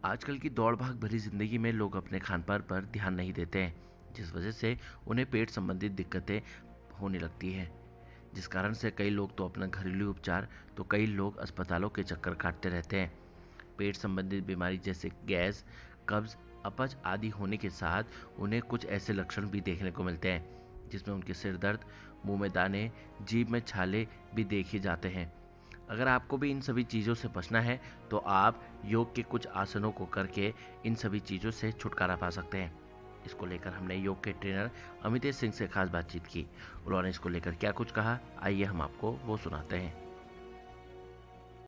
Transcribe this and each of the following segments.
आजकल की दौड़-भाग भरी ज़िंदगी में लोग अपने खान-पान पर ध्यान नहीं देते हैं, जिस वजह से उन्हें पेट संबंधित दिक्कतें होने लगती हैं। जिस कारण से कई लोग तो अपना घरेलू उपचार तो कई लोग अस्पतालों के चक्कर काटते रहते हैं। पेट संबंधित बीमारी जैसे गैस, कब्ज, अपच आदि होने के साथ उन्हें कुछ ऐसे लक्षण भी देखने को मिलते हैं, जिसमें उनके सिर दर्द, मुंह में दाने, जीभ में छाले भी देखे जाते हैं। अगर आपको भी इन सभी चीज़ों से बचना है तो आप योग के कुछ आसनों को करके इन सभी चीज़ों से छुटकारा पा सकते हैं। इसको लेकर हमने योग के ट्रेनर अमितेश सिंह से खास बातचीत की। उन्होंने इसको लेकर क्या कुछ कहा, आइए हम आपको वो सुनाते हैं।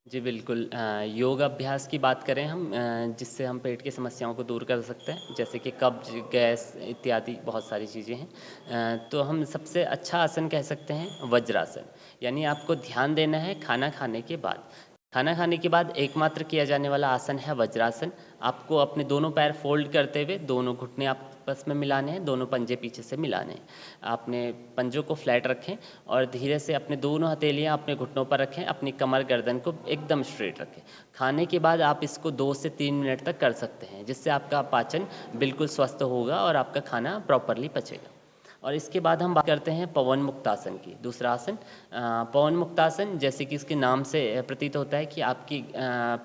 जी बिल्कुल योग अभ्यास की बात करें हम जिससे हम पेट की समस्याओं को दूर कर सकते हैं जैसे कि कब्ज, गैस इत्यादि बहुत सारी चीज़ें हैं। तो हम सबसे अच्छा आसन कह सकते हैं वज्रासन। यानी आपको ध्यान देना है खाना खाने के बाद। खाना खाने के बाद एकमात्र किया जाने वाला आसन है वज्रासन। आपको अपने दोनों पैर फोल्ड करते हुए दोनों घुटने आपस में मिलाने हैं, दोनों पंजे पीछे से मिलाने हैं। आपने पंजों को फ्लैट रखें और धीरे से अपने दोनों हथेलियां अपने घुटनों पर रखें, अपनी कमर गर्दन को एकदम स्ट्रेट रखें। खाने के बाद आप इसको 2 से 3 मिनट तक कर सकते हैं, जिससे आपका पाचन बिल्कुल स्वस्थ होगा और आपका खाना प्रॉपरली पचेगा। और इसके बाद हम बात करते हैं पवन मुक्तासन की। दूसरा आसन पवन मुक्तासन, जैसे कि इसके नाम से प्रतीत होता है कि आपकी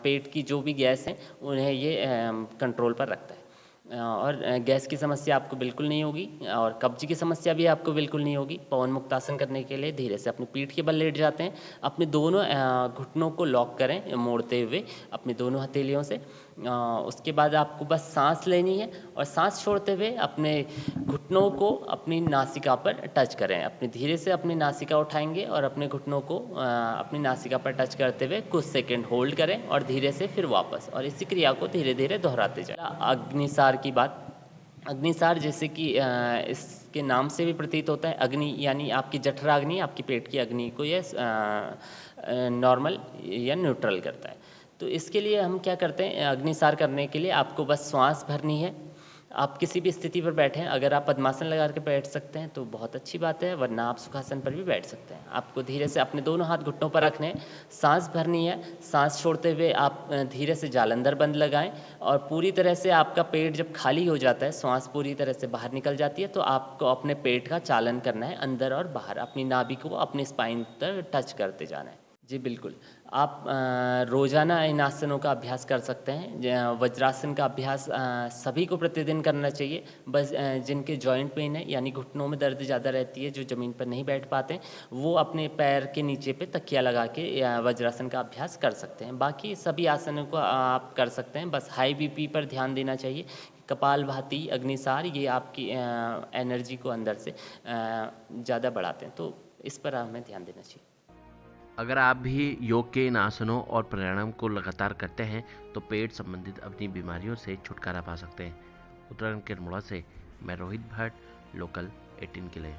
पेट की जो भी गैस है उन्हें ये कंट्रोल पर रखता है। और गैस की समस्या आपको बिल्कुल नहीं होगी और कब्ज की समस्या भी आपको बिल्कुल नहीं होगी। पवन मुक्तासन करने के लिए धीरे से अपनी पीठ के बल लेट जाते हैं, अपने दोनों घुटनों को लॉक करें मोड़ते हुए अपनी दोनों हथेलियों से। उसके बाद आपको बस सांस लेनी है और सांस छोड़ते हुए अपने घुटनों को अपनी नासिका पर टच करें। अपनी धीरे से अपनी नासिका उठाएंगे और अपने घुटनों को अपनी नासिका पर टच करते हुए कुछ सेकंड होल्ड करें और धीरे से फिर वापस, और इसी क्रिया को धीरे धीरे दोहराते जाएं। अग्निसार की बात। अग्निसार जैसे कि इसके नाम से भी प्रतीत होता है, अग्नि यानी आपकी जठराग्नि, आपकी पेट की अग्नि को ये नॉर्मल या न्यूट्रल करता है। तो इसके लिए हम क्या करते हैं, अग्निसार करने के लिए आपको बस श्वास भरनी है। आप किसी भी स्थिति पर बैठें, अगर आप पद्मासन लगा के बैठ सकते हैं तो बहुत अच्छी बात है, वरना आप सुखासन पर भी बैठ सकते हैं। आपको धीरे से अपने दोनों हाथ घुटनों पर रखने हैं, सांस भरनी है। सांस छोड़ते हुए आप धीरे से जालंधर बंद लगाएं और पूरी तरह से आपका पेट जब खाली हो जाता है, श्वास पूरी तरह से बाहर निकल जाती है, तो आपको अपने पेट का चालन करना है अंदर और बाहर। अपनी नाभि को अपनी स्पाइन पर टच करते जाना है। जी बिल्कुल। आप रोज़ाना इन आसनों का अभ्यास कर सकते हैं। वज्रासन का अभ्यास सभी को प्रतिदिन करना चाहिए। बस जिनके जॉइंट पेन है यानी घुटनों में दर्द ज़्यादा रहती है, जो ज़मीन पर नहीं बैठ पाते, वो अपने पैर के नीचे पे तकिया लगा के वज्रासन का अभ्यास कर सकते हैं। बाकी सभी आसनों को आप कर सकते हैं। बस हाई बीपी पर ध्यान देना चाहिए। कपालभाति, अग्निसार ये आपकी एनर्जी को अंदर से ज़्यादा बढ़ाते हैं, तो इस पर हमें ध्यान देना चाहिए। अगर आप भी योग के इन आसनों और प्राणायाम को लगातार करते हैं तो पेट संबंधित अपनी बीमारियों से छुटकारा पा सकते हैं। उत्तराखंड के अल्मोड़ा से मैं रोहित भट्ट, लोकल 18 के लिए।